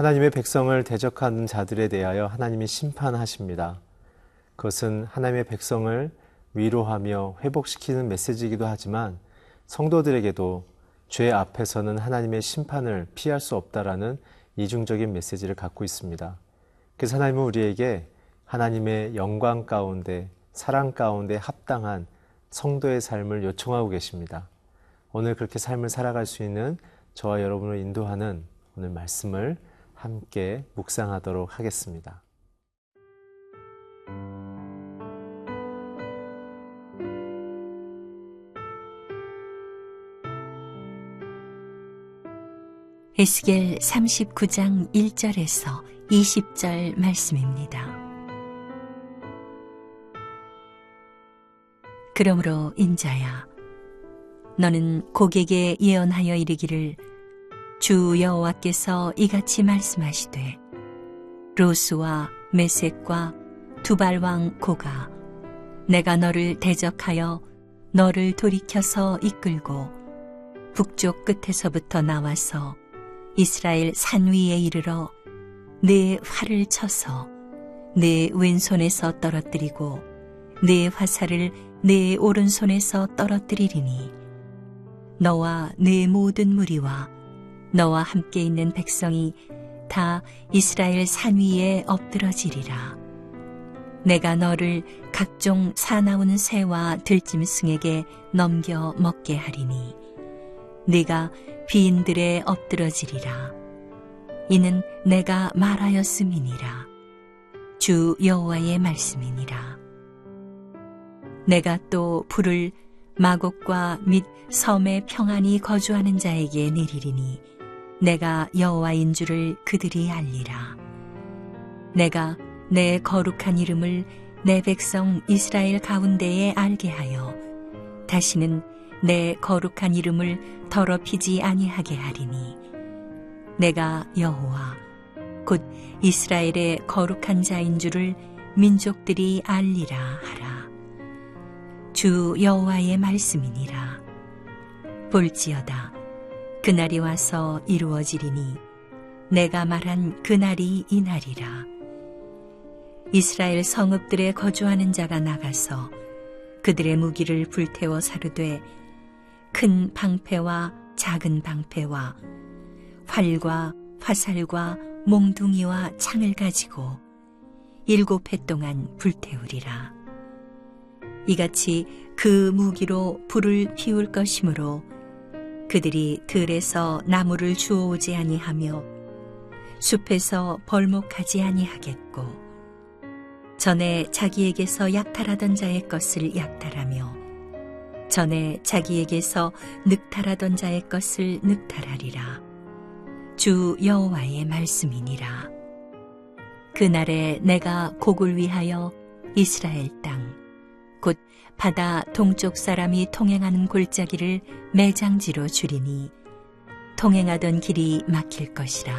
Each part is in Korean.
하나님의 백성을 대적하는 자들에 대하여 하나님이 심판하십니다. 그것은 하나님의 백성을 위로하며 회복시키는 메시지이기도 하지만 성도들에게도 죄 앞에서는 하나님의 심판을 피할 수 없다라는 이중적인 메시지를 갖고 있습니다. 그래서 하나님은 우리에게 하나님의 영광 가운데 사랑 가운데 합당한 성도의 삶을 요청하고 계십니다. 오늘 그렇게 삶을 살아갈 수 있는 저와 여러분을 인도하는 오늘 말씀을 함께 묵상하도록 하겠습니다. 에스겔 39장 1절에서 20절 말씀입니다. 그러므로 인자야, 너는 고객에 예언하여 이르기를 주 여호와께서 이같이 말씀하시되 로스와 메섹과 두발왕 고가 내가 너를 대적하여 너를 돌이켜서 이끌고 북쪽 끝에서부터 나와서 이스라엘 산 위에 이르러 내 활을 쳐서 내 왼손에서 떨어뜨리고 내 화살을 내 오른손에서 떨어뜨리리니 너와 내 모든 무리와 너와 함께 있는 백성이 다 이스라엘 산 위에 엎드러지리라. 내가 너를 각종 사나운 새와 들짐승에게 넘겨 먹게 하리니 네가 비인들에 엎드러지리라. 이는 내가 말하였음이니라. 주 여호와의 말씀이니라. 내가 또 불을 마곡과 및 섬에 평안히 거주하는 자에게 내리리니 내가 여호와인 줄을 그들이 알리라. 내가 내 거룩한 이름을 내 백성 이스라엘 가운데에 알게 하여 다시는 내 거룩한 이름을 더럽히지 아니하게 하리니 내가 여호와 곧 이스라엘의 거룩한 자인 줄을 민족들이 알리라 하라. 주 여호와의 말씀이니라. 볼지어다 그날이 와서 이루어지리니 내가 말한 그날이 이날이라. 이스라엘 성읍들에 거주하는 자가 나가서 그들의 무기를 불태워 사르되 큰 방패와 작은 방패와 활과 화살과 몽둥이와 창을 가지고 7해 동안 불태우리라. 이같이 그 무기로 불을 피울 것이므로 그들이 들에서 나무를 주워오지 아니하며 숲에서 벌목하지 아니하겠고 전에 자기에게서 약탈하던 자의 것을 약탈하며 전에 자기에게서 늑탈하던 자의 것을 늑탈하리라. 주 여호와의 말씀이니라. 그날에 내가 곡을 위하여 이스라엘 땅 곧 바다 동쪽 사람이 통행하는 골짜기를 매장지로 주리니 통행하던 길이 막힐 것이라.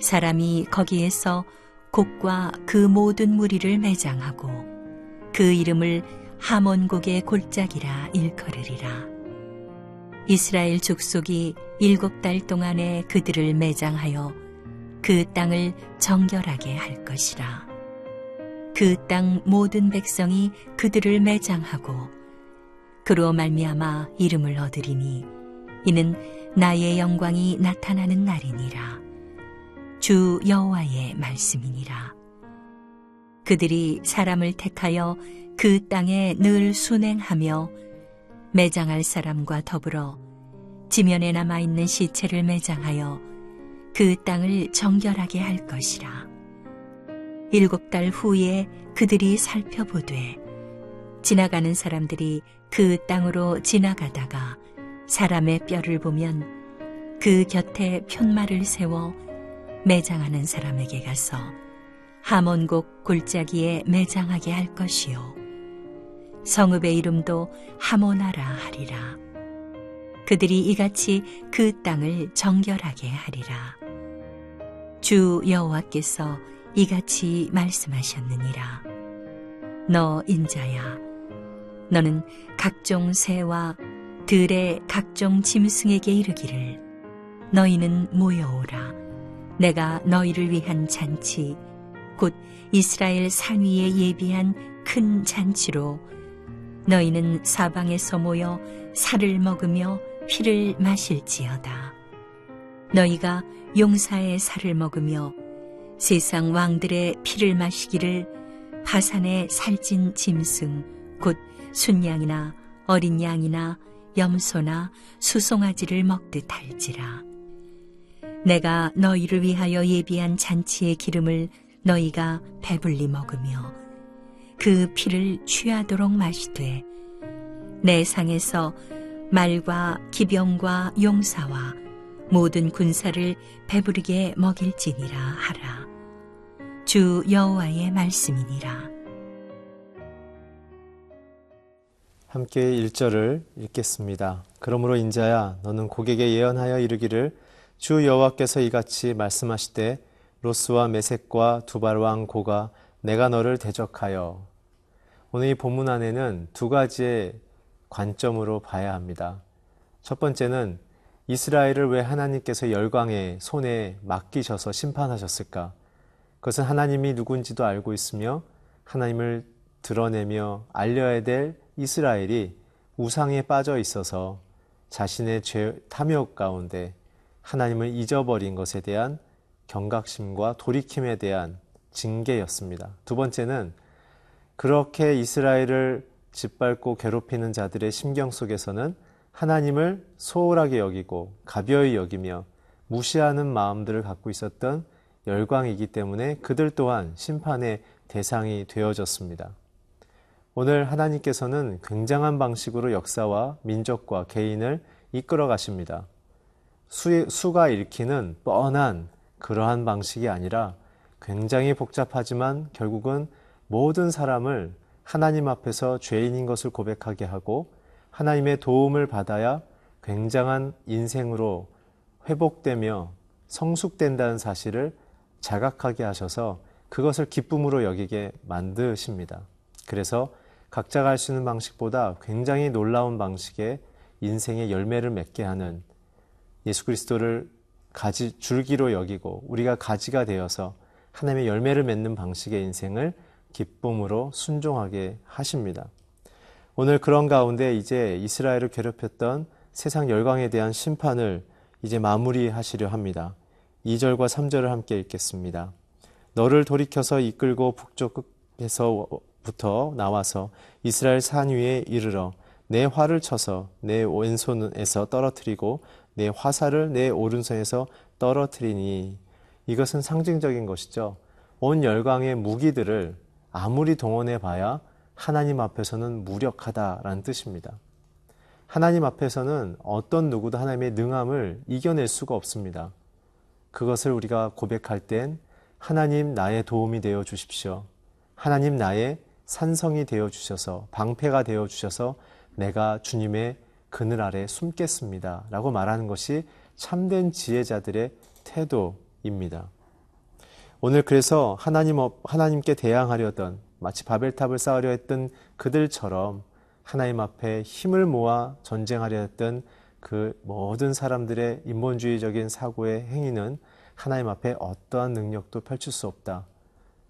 사람이 거기에서 곡과 그 모든 무리를 매장하고 그 이름을 하몬곡의 골짜기라 일컬으리라. 이스라엘 족속이 7달 동안에 그들을 매장하여 그 땅을 정결하게 할 것이라. 그 땅 모든 백성이 그들을 매장하고 그로 말미암아 이름을 얻으리니 이는 나의 영광이 나타나는 날이니라. 주 여호와의 말씀이니라. 그들이 사람을 택하여 그 땅에 늘 순행하며 매장할 사람과 더불어 지면에 남아있는 시체를 매장하여 그 땅을 정결하게 할 것이라. 7달 후에 그들이 살펴보되 지나가는 사람들이 그 땅으로 지나가다가 사람의 뼈를 보면 그 곁에 푯말을 세워 매장하는 사람에게 가서 하몬곡 골짜기에 매장하게 할 것이요 성읍의 이름도 하모나라 하리라. 그들이 이같이 그 땅을 정결하게 하리라. 주 여호와께서 이같이 말씀하셨느니라. 너 인자야, 너는 각종 새와 들의 각종 짐승에게 이르기를 너희는 모여오라. 내가 너희를 위한 잔치 곧 이스라엘 산 위에 예비한 큰 잔치로 너희는 사방에서 모여 살을 먹으며 피를 마실지어다. 너희가 용사의 살을 먹으며 세상 왕들의 피를 마시기를 바산의 살찐 짐승 곧 순양이나 어린 양이나 염소나 수송아지를 먹듯 할지라. 내가 너희를 위하여 예비한 잔치의 기름을 너희가 배불리 먹으며 그 피를 취하도록 마시되 내 상에서 말과 기병과 용사와 모든 군사를 배부르게 먹일지니라 하라. 주 여호와의 말씀이니라. 함께 1절을 읽겠습니다. 그러므로 인자야 너는 고객에 예언하여 이르기를 주 여호와께서 이같이 말씀하시되 로스와 메섹과 두발 왕 고가 내가 너를 대적하여. 오늘 이 본문 안에는 두 가지의 관점으로 봐야 합니다. 첫 번째는 이스라엘을 왜 하나님께서 열강의 손에 맡기셔서 심판하셨을까? 그것은 하나님이 누군지도 알고 있으며 하나님을 드러내며 알려야 될 이스라엘이 우상에 빠져 있어서 자신의 죄 탐욕 가운데 하나님을 잊어버린 것에 대한 경각심과 돌이킴에 대한 징계였습니다. 두 번째는 그렇게 이스라엘을 짓밟고 괴롭히는 자들의 심경 속에서는 하나님을 소홀하게 여기고 가벼이 여기며 무시하는 마음들을 갖고 있었던 열강이기 때문에 그들 또한 심판의 대상이 되어졌습니다. 오늘 하나님께서는 굉장한 방식으로 역사와 민족과 개인을 이끌어 가십니다. 수가 읽히는 뻔한 그러한 방식이 아니라 굉장히 복잡하지만 결국은 모든 사람을 하나님 앞에서 죄인인 것을 고백하게 하고 하나님의 도움을 받아야 굉장한 인생으로 회복되며 성숙된다는 사실을 자각하게 하셔서 그것을 기쁨으로 여기게 만드십니다. 그래서 각자가 할 수 있는 방식보다 굉장히 놀라운 방식의 인생의 열매를 맺게 하는 예수 그리스도를 줄기로 여기고 우리가 가지가 되어서 하나님의 열매를 맺는 방식의 인생을 기쁨으로 순종하게 하십니다. 오늘 그런 가운데 이제 이스라엘을 괴롭혔던 세상 열강에 대한 심판을 이제 마무리하시려 합니다. 2절과 3절을 함께 읽겠습니다. 너를 돌이켜서 이끌고 북쪽에서부터 나와서 이스라엘 산 위에 이르러 내 활을 쳐서 내 왼손에서 떨어뜨리고 내 화살을 내 오른손에서 떨어뜨리니. 이것은 상징적인 것이죠. 온 열강의 무기들을 아무리 동원해 봐야 하나님 앞에서는 무력하다라는 뜻입니다. 하나님 앞에서는 어떤 누구도 하나님의 능함을 이겨낼 수가 없습니다. 그것을 우리가 고백할 땐 하나님 나의 도움이 되어 주십시오. 하나님 나의 산성이 되어 주셔서 방패가 되어 주셔서 내가 주님의 그늘 아래 숨겠습니다 라고 말하는 것이 참된 지혜자들의 태도입니다. 오늘 그래서 하나님께 대항하려던 마치 바벨탑을 쌓으려 했던 그들처럼 하나님 앞에 힘을 모아 전쟁하려 했던 그 모든 사람들의 인본주의적인 사고의 행위는 하나님 앞에 어떠한 능력도 펼칠 수 없다.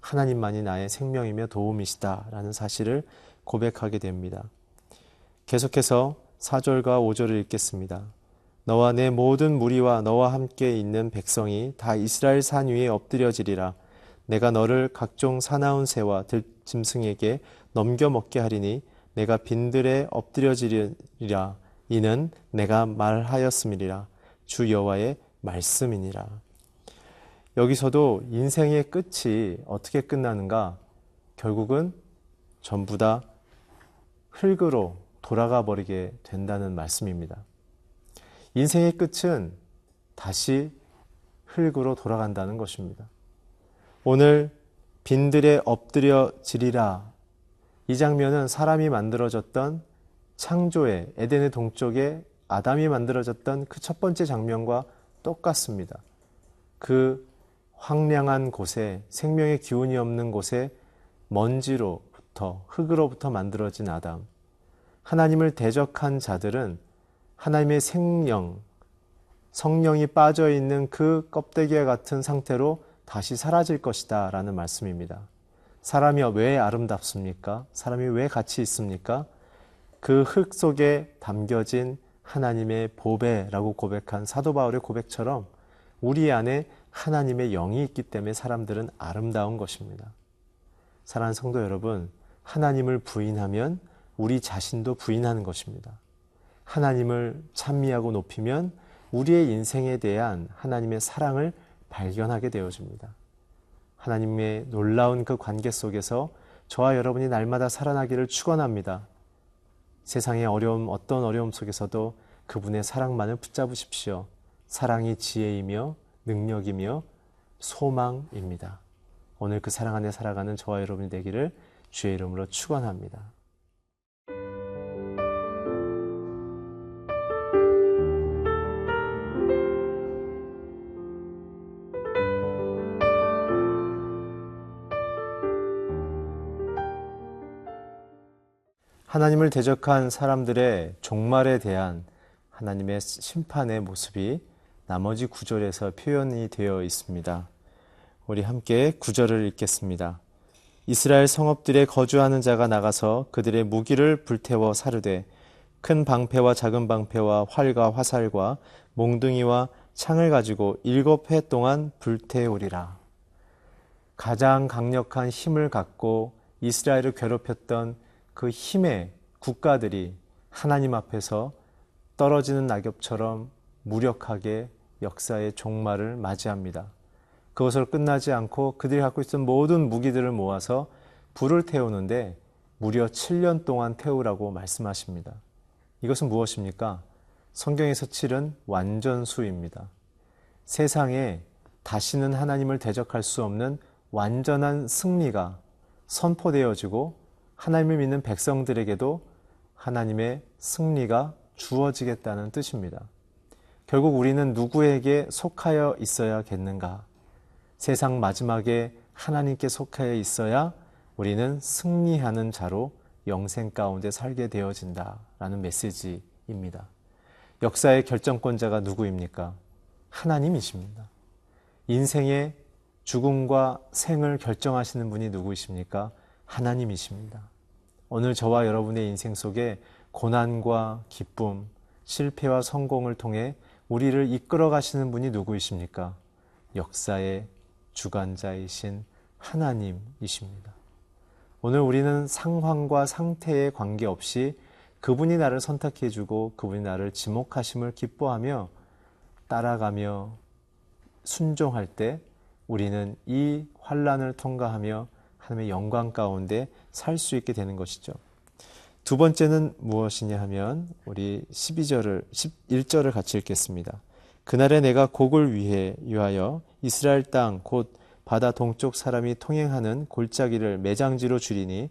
하나님만이 나의 생명이며 도움이시다 라는 사실을 고백하게 됩니다. 계속해서 4절과 5절을 읽겠습니다. 너와 내 모든 무리와 너와 함께 있는 백성이 다 이스라엘 산 위에 엎드려지리라. 내가 너를 각종 사나운 새와 들짐승에게 넘겨 먹게 하리니 내가 빈들에 엎드려지리라. 이는 내가 말하였음이니라. 주 여호와의 말씀이니라. 여기서도 인생의 끝이 어떻게 끝나는가? 결국은 전부 다 흙으로 돌아가 버리게 된다는 말씀입니다. 인생의 끝은 다시 흙으로 돌아간다는 것입니다. 오늘 빈들에 엎드려지리라. 이 장면은 사람이 만들어졌던 창조의 에덴의 동쪽에 아담이 만들어졌던 그 첫 번째 장면과 똑같습니다. 그 황량한 곳에 생명의 기운이 없는 곳에 먼지로부터 흙으로부터 만들어진 아담. 하나님을 대적한 자들은 하나님의 생명, 성령이 빠져 있는 그 껍데기와 같은 상태로 다시 사라질 것이다 라는 말씀입니다. 사람이 왜 아름답습니까? 사람이 왜 가치 있습니까? 그 흙 속에 담겨진 하나님의 보배라고 고백한 사도 바울의 고백처럼 우리 안에 하나님의 영이 있기 때문에 사람들은 아름다운 것입니다. 사랑하는 성도 여러분, 하나님을 부인하면 우리 자신도 부인하는 것입니다. 하나님을 찬미하고 높이면 우리의 인생에 대한 하나님의 사랑을 발견하게 되어집니다. 하나님의 놀라운 그 관계 속에서 저와 여러분이 날마다 살아나기를 축원합니다. 세상의 어떤 어려움 속에서도 그분의 사랑만을 붙잡으십시오. 사랑이 지혜이며 능력이며 소망입니다. 오늘 그 사랑 안에 살아가는 저와 여러분이 되기를 주의 이름으로 축원합니다. 하나님을 대적한 사람들의 종말에 대한 하나님의 심판의 모습이 나머지 구절에서 표현이 되어 있습니다. 우리 함께 구절을 읽겠습니다. 이스라엘 성읍들에 거주하는 자가 나가서 그들의 무기를 불태워 사르되 큰 방패와 작은 방패와 활과 화살과 몽둥이와 창을 가지고 7해 동안 불태우리라. 가장 강력한 힘을 갖고 이스라엘을 괴롭혔던 그 힘의 국가들이 하나님 앞에서 떨어지는 낙엽처럼 무력하게 역사의 종말을 맞이합니다. 그것으로 끝나지 않고 그들이 갖고 있던 모든 무기들을 모아서 불을 태우는데 무려 7년 동안 태우라고 말씀하십니다. 이것은 무엇입니까? 성경에서 치른 완전수입니다. 세상에 다시는 하나님을 대적할 수 없는 완전한 승리가 선포되어지고 하나님을 믿는 백성들에게도 하나님의 승리가 주어지겠다는 뜻입니다. 결국 우리는 누구에게 속하여 있어야겠는가? 세상 마지막에 하나님께 속하여 있어야 우리는 승리하는 자로 영생 가운데 살게 되어진다라는 메시지입니다. 역사의 결정권자가 누구입니까? 하나님이십니다. 인생의 죽음과 생을 결정하시는 분이 누구이십니까? 하나님이십니다. 오늘 저와 여러분의 인생 속에 고난과 기쁨, 실패와 성공을 통해 우리를 이끌어 가시는 분이 누구이십니까? 역사의 주관자이신 하나님이십니다. 오늘 우리는 상황과 상태에 관계없이 그분이 나를 선택해 주고 그분이 나를 지목하심을 기뻐하며 따라가며 순종할 때 우리는 이 환난을 통과하며 하나님의 영광 가운데 살 수 있게 되는 것이죠. 두 번째는 무엇이냐 하면 우리 11절을 같이 읽겠습니다. 그날에 내가 곡을 위하여 이스라엘 땅 곧 바다 동쪽 사람이 통행하는 골짜기를 매장지로 줄이니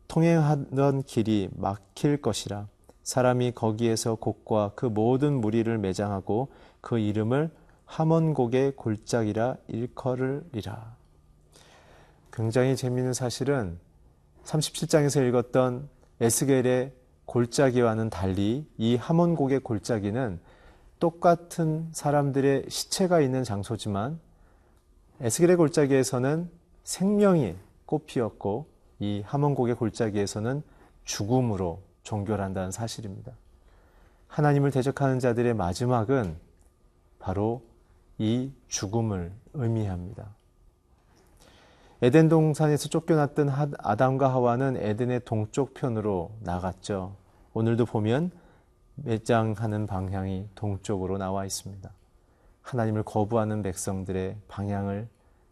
통행하던 길이 막힐 것이라. 사람이 거기에서 곡과 그 모든 무리를 매장하고 그 이름을 하몬곡의 골짜기라 일컬으리라. 굉장히 재미있는 사실은 37장에서 읽었던 에스겔의 골짜기와는 달리 이 하몬곡의 골짜기는 똑같은 사람들의 시체가 있는 장소지만 에스겔의 골짜기에서는 생명이 꽃피었고 이 하몬곡의 골짜기에서는 죽음으로 종교를 한다는 사실입니다. 하나님을 대적하는 자들의 마지막은 바로 이 죽음을 의미합니다. 에덴 동산에서 쫓겨났던 아담과 하와는 에덴의 동쪽 편으로 나갔죠. 오늘도 보면 매장하는 방향이 동쪽으로 나와 있습니다. 하나님을 거부하는 백성들의 방향을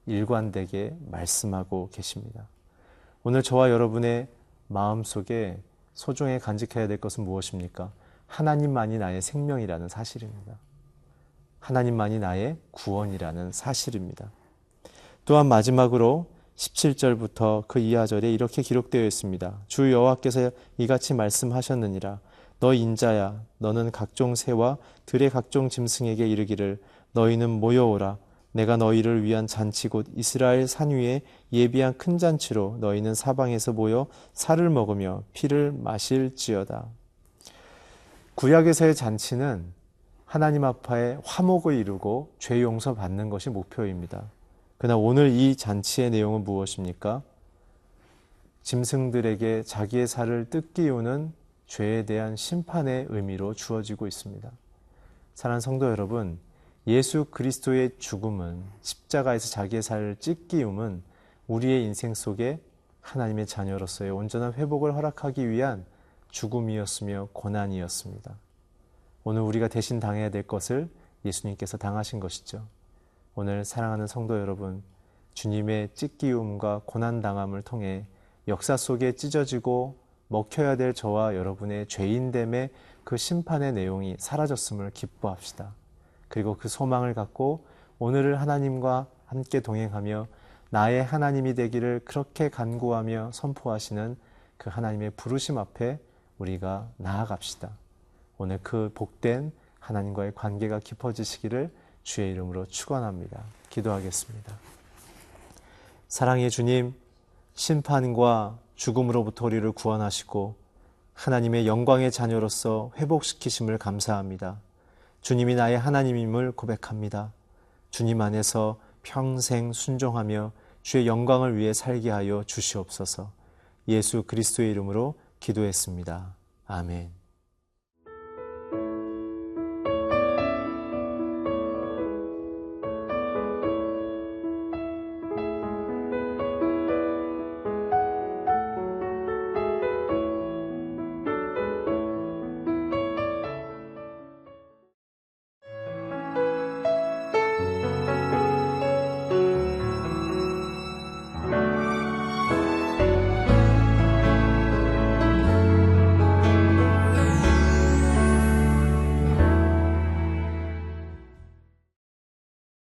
일관되게 말씀하고 계십니다. 오늘 저와 여러분의 마음속에 소중히 간직해야 될 것은 무엇입니까? 하나님만이 나의 생명이라는 사실입니다. 하나님만이 나의 구원이라는 사실입니다. 또한 마지막으로 17절부터 그 이하절에 이렇게 기록되어 있습니다. 주 여호와께서 이같이 말씀하셨느니라. 너 인자야, 너는 각종 새와 들의 각종 짐승에게 이르기를 너희는 모여오라. 내가 너희를 위한 잔치 곧 이스라엘 산 위에 예비한 큰 잔치로 너희는 사방에서 모여 살을 먹으며 피를 마실지어다. 구약에서의 잔치는 하나님 앞에 화목을 이루고 죄 용서받는 것이 목표입니다. 그러나 오늘 이 잔치의 내용은 무엇입니까? 짐승들에게 자기의 살을 뜯기우는 죄에 대한 심판의 의미로 주어지고 있습니다. 사랑하는 성도 여러분, 예수 그리스도의 죽음은, 십자가에서 자기의 살을 찢기움은 우리의 인생 속에 하나님의 자녀로서의 온전한 회복을 허락하기 위한 죽음이었으며 고난이었습니다. 오늘 우리가 대신 당해야 될 것을 예수님께서 당하신 것이죠. 오늘 사랑하는 성도 여러분, 주님의 찢기움과 고난당함을 통해 역사 속에 찢어지고 먹혀야 될 저와 여러분의 죄인됨의 그 심판의 내용이 사라졌음을 기뻐합시다. 그리고 그 소망을 갖고 오늘을 하나님과 함께 동행하며 나의 하나님이 되기를 그렇게 간구하며 선포하시는 그 하나님의 부르심 앞에 우리가 나아갑시다. 오늘 그 복된 하나님과의 관계가 깊어지시기를 주의 이름으로 축원합니다. 기도하겠습니다. 사랑의 주님, 심판과 죽음으로부터 우리를 구원하시고 하나님의 영광의 자녀로서 회복시키심을 감사합니다. 주님이 나의 하나님임을 고백합니다. 주님 안에서 평생 순종하며 주의 영광을 위해 살게 하여 주시옵소서. 예수 그리스도의 이름으로 기도했습니다. 아멘.